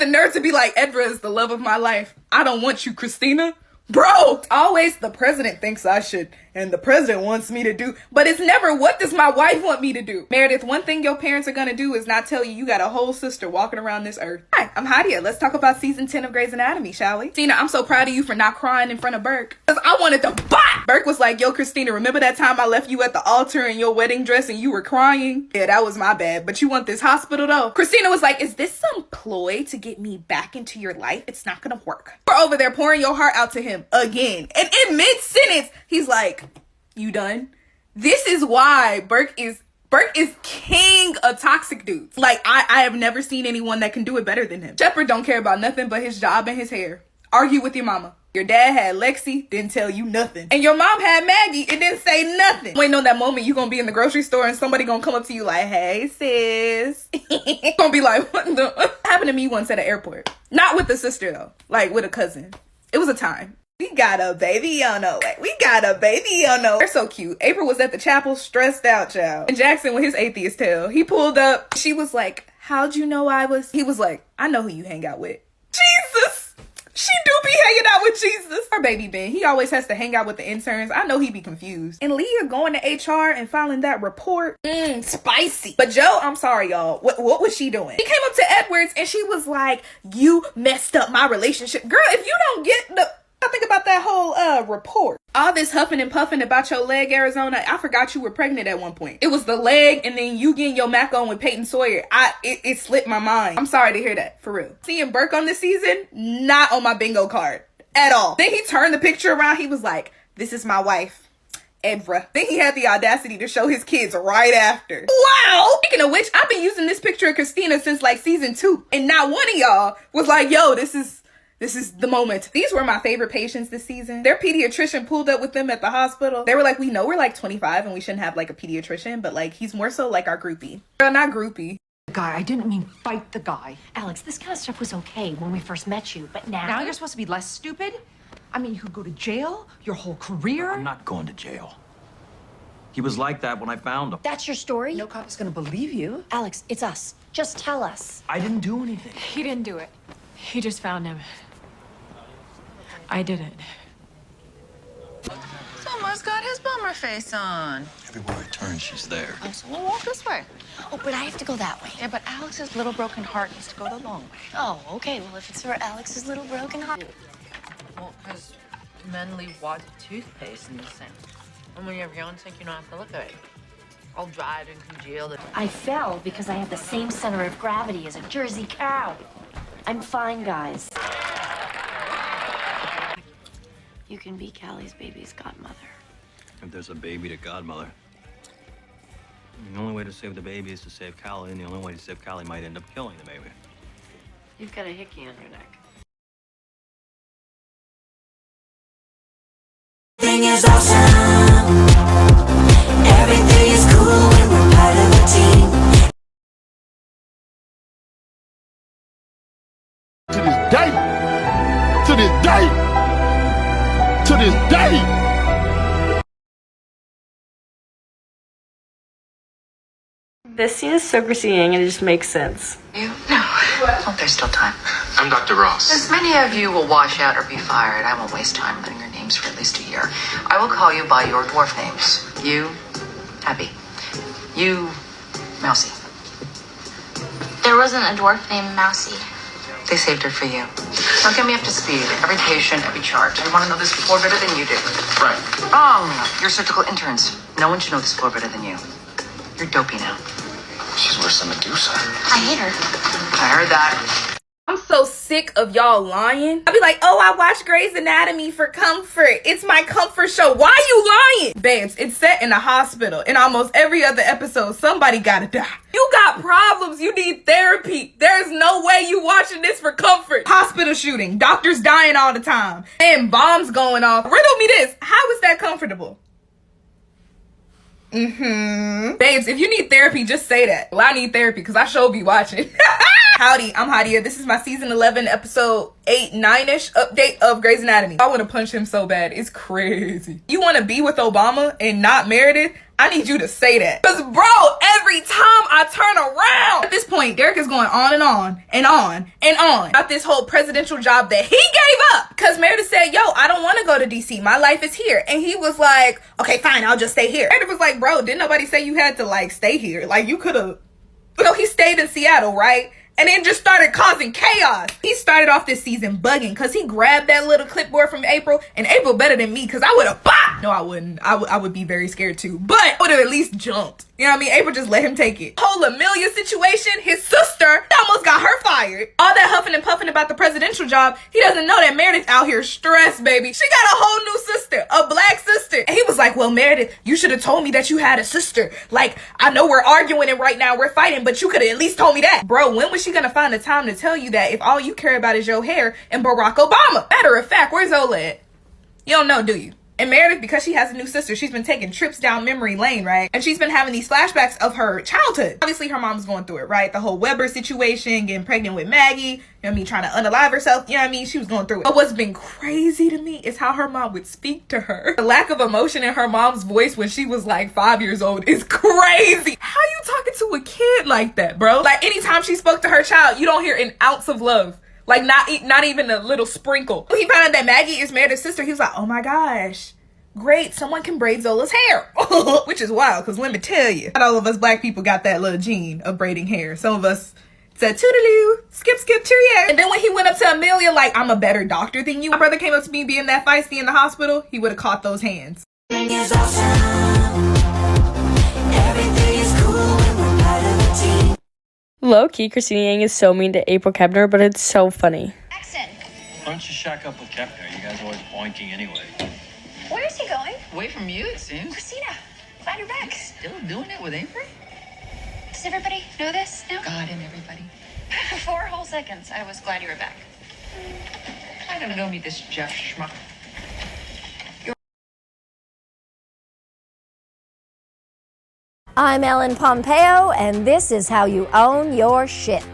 the nerve to be like, Edra is the love of my life. I don't want you, Christina. Bro, always the president thinks I should, and the president wants me to do, but it's never, what does my wife want me to do? Meredith, one thing your parents are gonna do is not tell you got a whole sister walking around this earth. Hi, I'm Hadia. Let's talk about season 10 of Grey's Anatomy, shall we? Tina, I'm so proud of you for not crying in front of Burke, because I wanted to bop! Burke was like, yo, Christina, remember that time I left you at the altar in your wedding dress and you were crying? Yeah, that was my bad, but you want this hospital though? Christina was like, is this some ploy to get me back into your life? It's not gonna work. We're over there pouring your heart out to him again. And in mid-sentence, he's like, you done? This is why Burke is king of toxic dudes. Like, I have never seen anyone that can do it better than him. Shepard don't care about nothing but his job and his hair. Argue with your mama. Your dad had Lexi, didn't tell you nothing. And your mom had Maggie, and didn't say nothing. Waiting on that moment you gonna be in the grocery store and somebody gonna come up to you like, hey sis. Gonna be like, what the? Happened to me once at an airport. Not with a sister though, like with a cousin. It was a time. We got a baby on the way. We got a baby on the way. They're so cute. April was at the chapel stressed out, child. And Jackson with his atheist tail. He pulled up. She was like, how'd you know I was? He was like, I know who you hang out with. Jesus! She do be hanging out with Jesus. Our baby Ben, he always has to hang out with the interns. I know he be confused. And Leah going to HR and filing that report. Spicy. But Joe, I'm sorry, y'all. What was she doing? She came up to Edwards and she was like, you messed up my relationship. Girl, if you don't get the... I think about that whole report. All this huffing and puffing about your leg, Arizona. I forgot you were pregnant at one point. It was the leg and then you getting your mac on with Peyton Sawyer. It slipped my mind. I'm sorry to hear that, for real. Seeing Burke on this season, not on my bingo card at all. Then he turned the picture around. He was like, this is my wife, Edra. Then he had the audacity to show his kids right after. Wow! Speaking of which, I've been using this picture of Christina since like season 2. And not one of y'all was like, yo, this is the moment. These were my favorite patients this season. Their pediatrician pulled up with them at the hospital. They were like, we know we're like 25 and we shouldn't have like a pediatrician, but like he's more so like our groupie. Girl, not groupie. Guy, I didn't mean fight the guy. Alex, this kind of stuff was okay when we first met you, but Now you're supposed to be less stupid? I mean, you could go to jail your whole career. I'm not going to jail. He was like that when I found him. That's your story? No cop is gonna believe you. Alex, it's us. Just tell us. I didn't do anything. He didn't do it. He just found him. I did it. Someone's got his bummer face on. Everywhere I turn, she's there. Oh, so we'll walk this way. Oh, but I have to go that way. Yeah, but Alex's little broken heart needs to go the long way. Oh, okay. Well, if it's for Alex's little broken heart. Well, because men leave wads of toothpaste in the sink. And when you have your own sink, you don't have to look at it. All dried and congealed. I fell because I have the same center of gravity as a Jersey cow. I'm fine, guys. You can be Callie's baby's godmother. If there's a baby to godmother, the only way to save the baby is to save Callie, and the only way to save Callie might end up killing the baby. You've got a hickey on your neck. Everything is awesome. Everything is cool when we're part of a team. To this day, to this day, to this day. This scene is so Christine, and it just makes sense. You? No. Oh, there's still time. I'm Dr. Ross. As many of you will wash out or be fired, I won't waste time learning your names for at least a year. I will call you by your dwarf names. You, Abby. You, Mousy. There wasn't a dwarf named Mousy. They saved her for you. Now get me up to speed. Every patient, every chart. I want to know this floor better than you do. Right. Wrong. You're surgical interns. No one should know this floor better than you. You're dopey now. She's worse than Medusa. I hate her. I heard that. I'm so sick of y'all lying. I'll be like, oh, I watch Grey's Anatomy for comfort. It's my comfort show. Why you lying? Babes, it's set in a hospital. In almost every other episode, somebody gotta die. You got problems. You need therapy. There's no way you watching this for comfort. Hospital shooting. Doctors dying all the time. And bombs going off. Riddle me this. How is that comfortable? Babes, if you need therapy, just say that. Well, I need therapy because I sure be watching. Howdy, I'm Hadia. This is my season 11, episode 8, 9-ish update of Grey's Anatomy. I want to punch him so bad. It's crazy. You want to be with Obama and not Meredith? I need you to say that. Cause bro, every time I turn around, at this point, Derek is going on and on and on and on about this whole presidential job that he gave up. Cause Meredith said, yo, I don't want to go to DC. My life is here. And he was like, okay, fine, I'll just stay here. Meredith was like, bro, didn't nobody say you had to like stay here? Like you could have, you know, he stayed in Seattle, right? And then just started causing chaos. He started off this season bugging because he grabbed that little clipboard from April, and April better than me because I would have bopped. No, I wouldn't. I would be very scared too, but I would have at least jumped. You know what I mean? April just let him take it. Whole Amelia situation, his sister almost got her fired. All that huffing and puffing about the presidential job, he doesn't know that Meredith out here stressed, baby. She got a whole new sister, a black sister. And he was like, well, Meredith, you should have told me that you had a sister. Like, I know we're arguing and right now we're fighting, but you could have at least told me that. Bro, when was she gonna find the time to tell you that if all you care about is your hair and Barack Obama? Matter of fact, where's Ola at? You don't know, do you? And Meredith, because she has a new sister, she's been taking trips down memory lane, right? And she's been having these flashbacks of her childhood. Obviously, her mom's going through it, right? The whole Weber situation, getting pregnant with Maggie, you know what I mean, trying to unalive herself, you know what I mean? She was going through it. But what's been crazy to me is how her mom would speak to her. The lack of emotion in her mom's voice when she was like 5 years old is crazy. How you talking to a kid like that, bro? Like, anytime she spoke to her child, you don't hear an ounce of love. Like, not even a little sprinkle. When he found out that Maggie is Meredith's sister, he was like, oh my gosh. Great, someone can braid Zola's hair. Which is wild, because let me tell you, not all of us black people got that little gene of braiding hair. Some of us said toodaloo, skip, cheerio. And then when he went up to Amelia like, I'm a better doctor than you. My brother came up to me being that feisty in the hospital, he would have caught those hands. Is awesome. Everything is cool when we're part of a team. Low-key, Christina Yang is so mean to April Kepner, but it's so funny. Accent. Why don't you shack up with Kepner? You guys are always boinking anyway. Where is he going? Away from you, it seems. Christina, glad you're back. Still doing it with Avery? Does everybody know this now? God and everybody. 4 whole seconds. I was glad you were back. I don't know me, this Jeff schmuck. I'm Ellen Pompeo, and this is how you own your shit.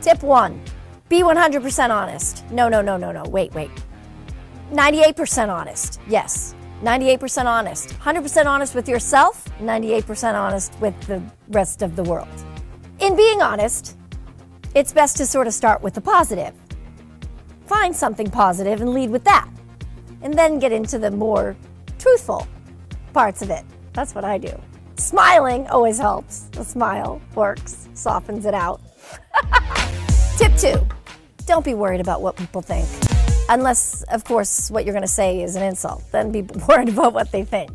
Tip 1. Be 100% honest. No. Wait. 98% honest. Yes. 98% honest. 100% honest with yourself, 98% honest with the rest of the world. In being honest, it's best to sort of start with the positive. Find something positive and lead with that. And then get into the more truthful parts of it. That's what I do. Smiling always helps. A smile works, softens it out. Tip 2. Don't be worried about what people think. Unless, of course, what you're going to say is an insult. Then be worried about what they think.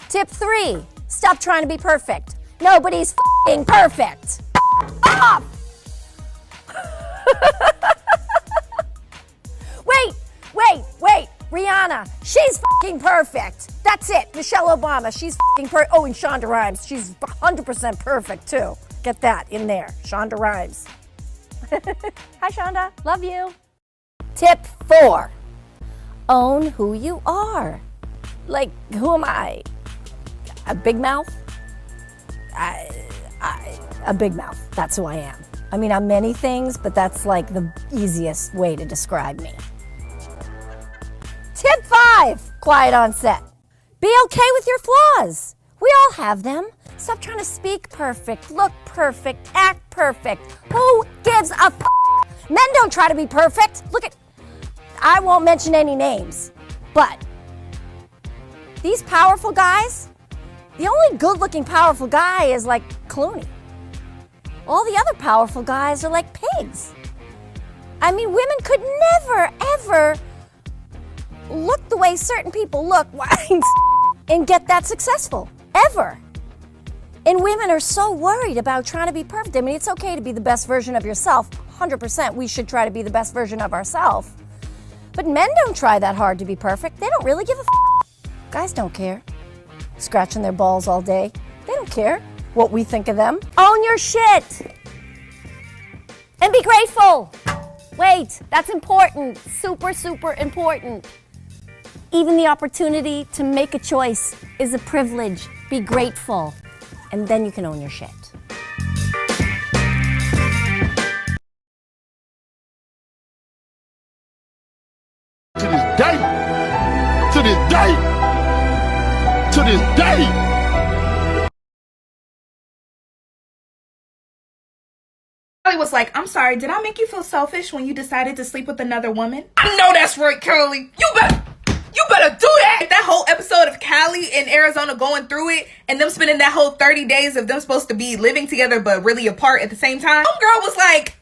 Tip 3. Stop trying to be perfect. Nobody's f***ing perfect. Off! Wait. Rihanna, she's f***ing perfect. That's it. Michelle Obama, she's f***ing perfect. Oh, and Shonda Rhimes, she's 100% perfect, too. Get that in there. Shonda Rhimes. Hi, Shonda. Love you. Tip 4. Own who you are. Like, who am I? A big mouth? A big mouth. That's who I am. I mean, I'm many things, but that's like the easiest way to describe me. Tip 5. Quiet on set. Be okay with your flaws. We all have them. Stop trying to speak perfect, look perfect, act perfect. Who gives a f***? Men don't try to be perfect. I won't mention any names, but these powerful guys, the only good-looking powerful guy is like Clooney. All the other powerful guys are like pigs. I mean, women could never, ever look the way certain people look and get that successful, ever. And women are so worried about trying to be perfect. I mean, it's okay to be the best version of yourself. 100% we should try to be the best version of ourselves. But men don't try that hard to be perfect. They don't really give a f***. Guys don't care. Scratching their balls all day. They don't care what we think of them. Own your shit. And be grateful. Wait, that's important. Super, super important. Even the opportunity to make a choice is a privilege. Be grateful. And then you can own your shit. To this day. Kelly was like, I'm sorry, did I make you feel selfish when you decided to sleep with another woman? I know that's right, Kelly. You better do that. That whole episode of Callie in Arizona going through it and them spending that whole 30 days of them supposed to be living together but really apart at the same time. Some girl was like,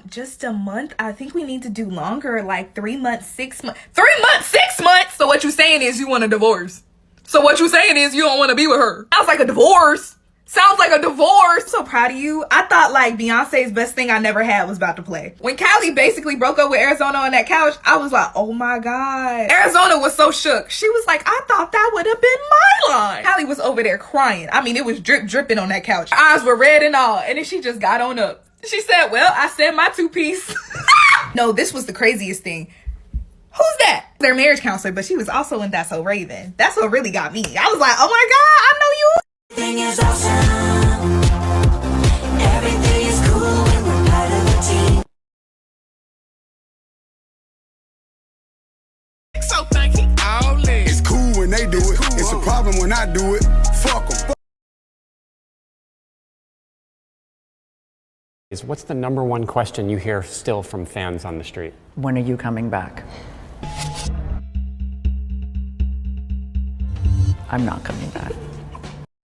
just a month? I think we need to do longer, like 3 months, 6 months. 3 months, 6 months? So what you saying is you want a divorce. So what you saying is you don't want to be with her. Sounds like a divorce. Sounds like a divorce. So proud of you. I thought like Beyonce's Best Thing I Never Had was about to play. When Callie basically broke up with Arizona on that couch, I was like, oh my God. Arizona was so shook. She was like, I thought that would have been my line. Callie was over there crying. I mean, it was dripping on that couch. Her eyes were red and all. And then she just got on up. She said, well, I said my 2-piece. No, this was the craziest thing. Who's that? Their marriage counselor, but she was also in That's So Raven. That's what really got me. I was like, oh my God, I know you. Everything is awesome. Everything is cool when we're part of a team. So thank you. It's cool when they do it. It's a problem when I do it. Fuck them. What's the number one question you hear still from fans on the street? When are you coming back? I'm not coming back.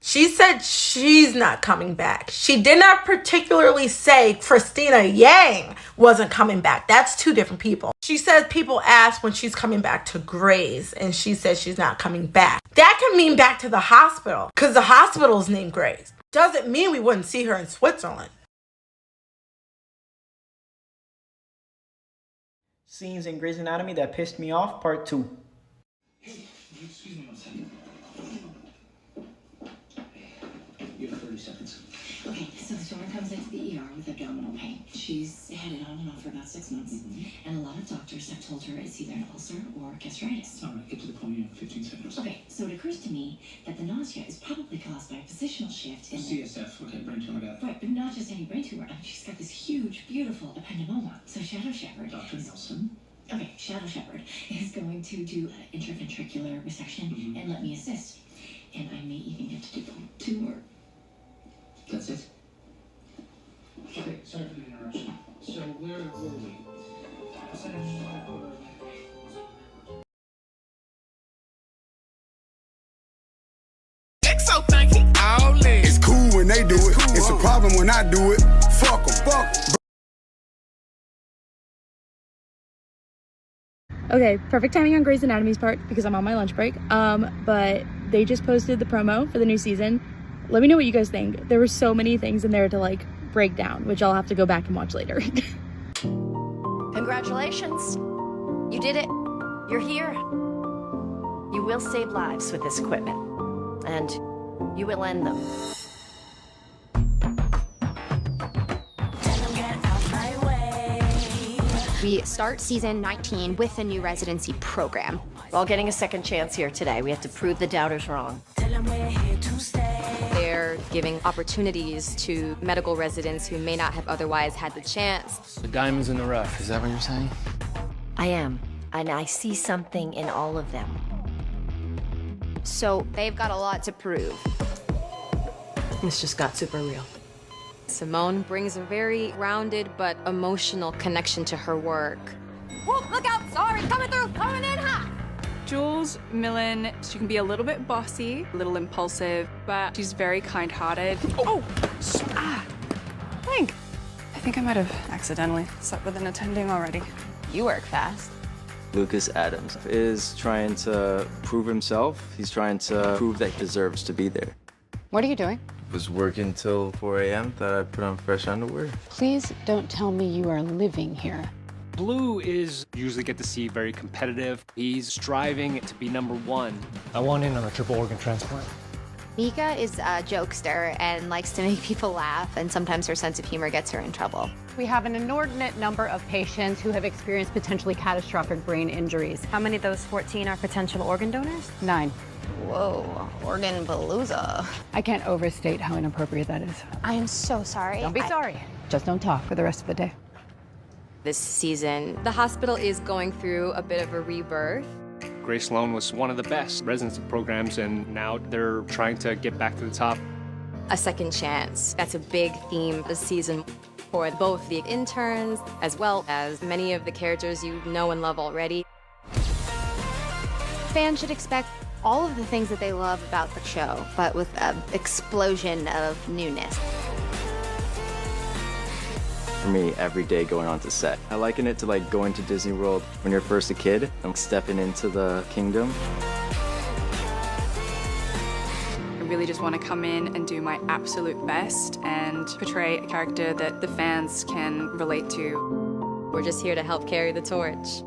She said she's not coming back. She did not particularly say Christina Yang wasn't coming back. That's two different people. She said people ask when she's coming back to Grace, and she said she's not coming back. That can mean back to the hospital, because the hospital is named Grace. Doesn't mean we wouldn't see her in Switzerland. Scenes in Grey's Anatomy that pissed me off, part 2. Hey, excuse me 1 second. You have 30 seconds. Okay, so the Storm comes into the ER with abdominal pain. She's had it on and off for about 6 months. And a lot of doctors have told her it's either an ulcer or gastritis. All right, get to the point. You have 15 seconds. Okay, so it occurs to me that the nausea is probably caused by a positional shift in CSF, okay, brain tumor, got it. Right, but not just any brain tumor. I mean, she's got this huge, beautiful ependymoma. So Shadow Shepherd... Dr. Nelson? Okay, Shadow Shepherd is going to do an intraventricular resection and let me assist. And I may even get to do 2 more. That's it? Okay, sorry for the interruption. So where were we? So thank you. It's cool when they do it. It's a problem when I do it. Fuck them. Fuck. Okay, perfect timing on Grey's Anatomy's part because I'm on my lunch break. But they just posted the promo for the new season. Let me know what you guys think. There were so many things in there to like break down, which I'll have to go back and watch later. Congratulations. You did it. You're here. You will save lives with this equipment. And you will end them. We start season 19 with a new residency program. We're all getting a second chance here today. We have to prove the doubters wrong. They're giving opportunities to medical residents who may not have otherwise had the chance. The diamond's in the rough, is that what you're saying? I am, and I see something in all of them. So they've got a lot to prove. This just got super real. Simone brings a very grounded but emotional connection to her work. Whoa, look out! Sorry, coming in hot! Jules Millen, she can be a little bit bossy, a little impulsive, but she's very kind-hearted. Oh! Thank. I think I might have accidentally slept with an attending already. You work fast. Lucas Adams is trying to prove himself. He's trying to prove that he deserves to be there. What are you doing? Was working till 4 a.m. Thought I'd put on fresh underwear. Please don't tell me you are living here. Blue is usually get to see very competitive. He's striving to be #1. I want in on a triple organ transplant. Mika is a jokester and likes to make people laugh, and sometimes her sense of humor gets her in trouble. We have an inordinate number of patients who have experienced potentially catastrophic brain injuries. How many of those 14 are potential organ donors? 9. Whoa, organ palooza. I can't overstate how inappropriate that is. I am so sorry. Don't be sorry. Just don't talk for the rest of the day. This season, the hospital is going through a bit of a rebirth. Grace Sloan was one of the best residency programs, and now they're trying to get back to the top. A second chance. That's a big theme this season. for both the interns as well as many of the characters you know and love already. Fans should expect all of the things that they love about the show, but with an explosion of newness. For me, every day going onto set. I liken it to like going to Disney World when you're first a kid and stepping into the kingdom. I really just want to come in and do my absolute best and portray a character that the fans can relate to. We're just here to help carry the torch.